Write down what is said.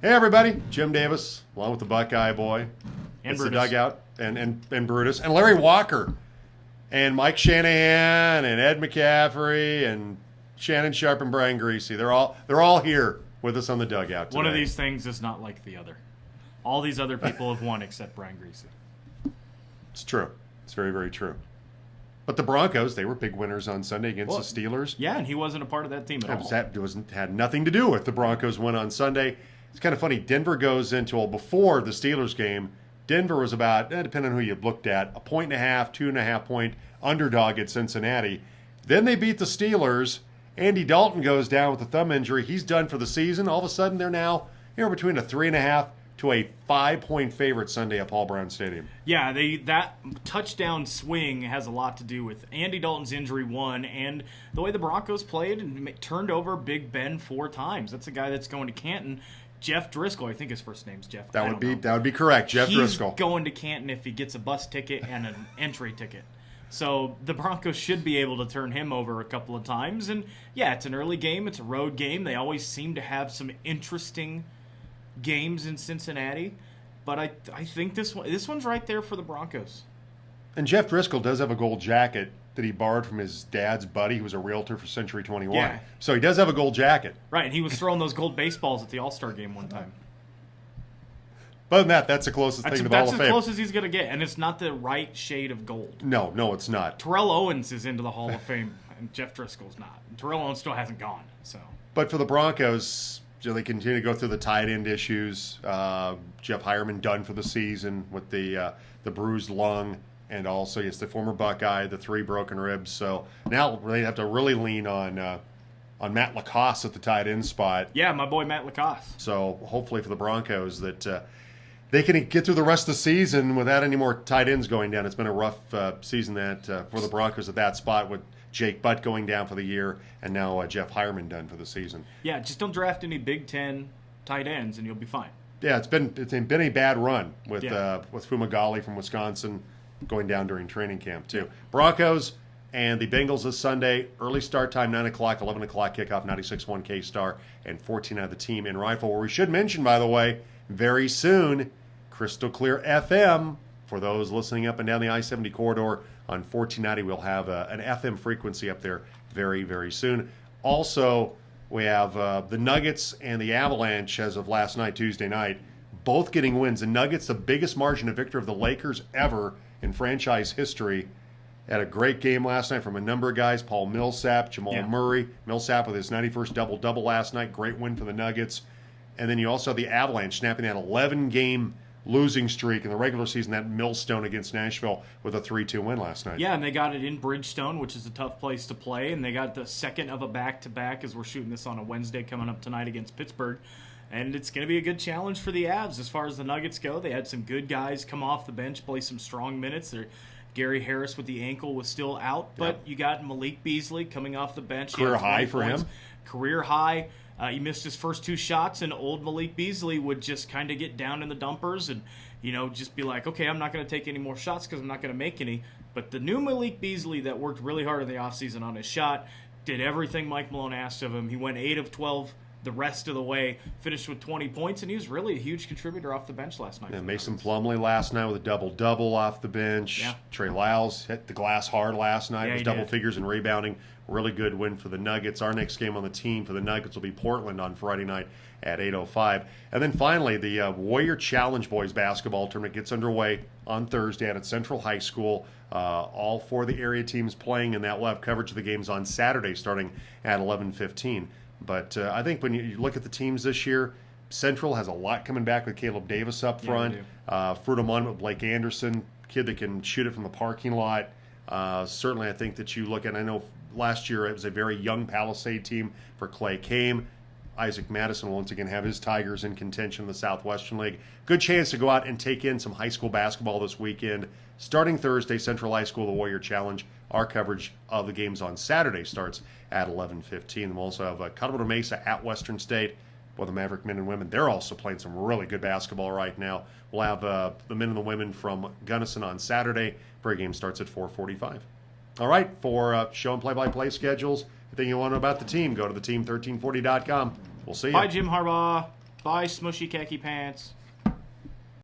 Hey everybody, Jim Davis, along with the Buckeye Boy. And it's Brutus. the Dugout, and Brutus, and Larry Walker, and Mike Shanahan, and Ed McCaffrey, and Shannon Sharp, and Brian Greasy. They're all here with us on the Dugout today. One of these things is not like the other. All these other people have won except Brian Greasy. It's true. It's very, very true. But the Broncos, they were big winners on Sunday against the Steelers. Yeah, and he wasn't a part of that team at all. That had nothing to do with the Broncos win on Sunday. It's kind of funny. Denver goes into, before the Steelers game, Denver was about, depending on who you looked at, 1.5, 2.5 point underdog at Cincinnati. Then they beat the Steelers. Andy Dalton goes down with a thumb injury. He's done for the season. All of a sudden, they're now between a 3.5 to a 5-point favorite Sunday at Paul Brown Stadium. Yeah, that touchdown swing has a lot to do with Andy Dalton's injury, one, and the way the Broncos played and turned over Big Ben 4 times. That's a guy that's going to Canton. Jeff Driscoll, I think his first name's Jeff. That would be correct, Jeff Driscoll. He's going to Canton if he gets a bus ticket and an entry ticket. So the Broncos should be able to turn him over a couple of times. And yeah, it's an early game. It's a road game. They always seem to have some interesting games in Cincinnati. But I think this one's right there for the Broncos. And Jeff Driscoll does have a gold jacket that he borrowed from his dad's buddy, who was a realtor for Century 21. Yeah. So he does have a gold jacket. Right, and he was throwing those gold baseballs at the All-Star game one time. But other than that, that's the closest thing to the Hall of Fame. That's as close as he's going to get, and it's not the right shade of gold. No, it's not. Terrell Owens is into the Hall of Fame, and Jeff Driscoll's not. And Terrell Owens still hasn't gone. So, but for the Broncos, they continue to go through the tight end issues. Jeff Hireman done for the season with the bruised lung, and also the former Buckeye, the 3 broken ribs. So now they have to really lean on Matt Lacoste at the tight end spot. Yeah, my boy Matt Lacoste. So hopefully for the Broncos that they can get through the rest of the season without any more tight ends going down. It's been a rough season for the Broncos at that spot, with Jake Butt going down for the year, and now Jeff Hireman done for the season. Yeah, just don't draft any Big Ten tight ends, and you'll be fine. Yeah, it's been a bad run with Fumagalli from Wisconsin going down during training camp too. Broncos and the Bengals this Sunday. Early start time, 9 o'clock, 11 o'clock kickoff, 96.1 K-Star, and 14 out of the team in Rifle. Where we should mention, by the way, very soon, Crystal Clear FM, for those listening up and down the I-70 corridor on 1490, we'll have an FM frequency up there very, very soon. Also, we have the Nuggets and the Avalanche as of last night, Tuesday night, both getting wins. The Nuggets, the biggest margin of victory of the Lakers ever in franchise history. Had a great game last night from a number of guys. Paul Millsap, Jamal Murray. Millsap with his 91st double-double last night. Great win for the Nuggets. And then you also have the Avalanche snapping that 11-game losing streak in the regular season, that millstone against Nashville, with a 3-2 win last night. Yeah, and they got it in Bridgestone, which is a tough place to play. And they got the second of a back-to-back, as we're shooting this on a Wednesday coming up tonight against Pittsburgh. And it's going to be a good challenge for the Avs as far as the Nuggets go. They had some good guys come off the bench, play some strong minutes. Gary Harris with the ankle was still out, but you got Malik Beasley coming off the bench. Career high for him. Career high. He missed his first 2 shots, and old Malik Beasley would just kind of get down in the dumpers and, just be like, okay, I'm not going to take any more shots because I'm not going to make any. But the new Malik Beasley that worked really hard in the offseason on his shot, did everything Mike Malone asked of him. He went 8 of 12 the rest of the way, finished with 20 points, and he was really a huge contributor off the bench last night. Yeah, Mason Plumlee last night with a double-double off the bench. Yeah. Trey Lyles hit the glass hard last night. Yeah, It was double figures in rebounding. Really good win for the Nuggets. Our next game on the team for the Nuggets will be Portland on Friday night at 8:05. And then finally, the Warrior Challenge Boys basketball tournament gets underway on Thursday at Central High School. All 4 of the area teams playing, and that will have coverage of the games on Saturday starting at 11:15. But I think when you look at the teams this year, Central has a lot coming back with Caleb Davis up front. Fruita Monument with Blake Anderson, kid that can shoot it from the parking lot. Certainly I think that you look at, I know last year it was a very young Palisade team for Clay Kame. Isaac Madison will once again have his Tigers in contention in the Southwestern League. Good chance to go out and take in some high school basketball this weekend. Starting Thursday, Central High School, the Warrior Challenge. Our coverage of the games on Saturday starts at 11:15. We'll also have Colorado Mesa at Western State. Well, the Maverick men and women, they're also playing some really good basketball right now. We'll have the men and the women from Gunnison on Saturday. Pre-game starts at 4:45. All right, for show and play-by-play schedules, anything you want to know about the team, go to theteam1340.com. We'll see you. Bye, Jim Harbaugh. buy smushy khaki pants.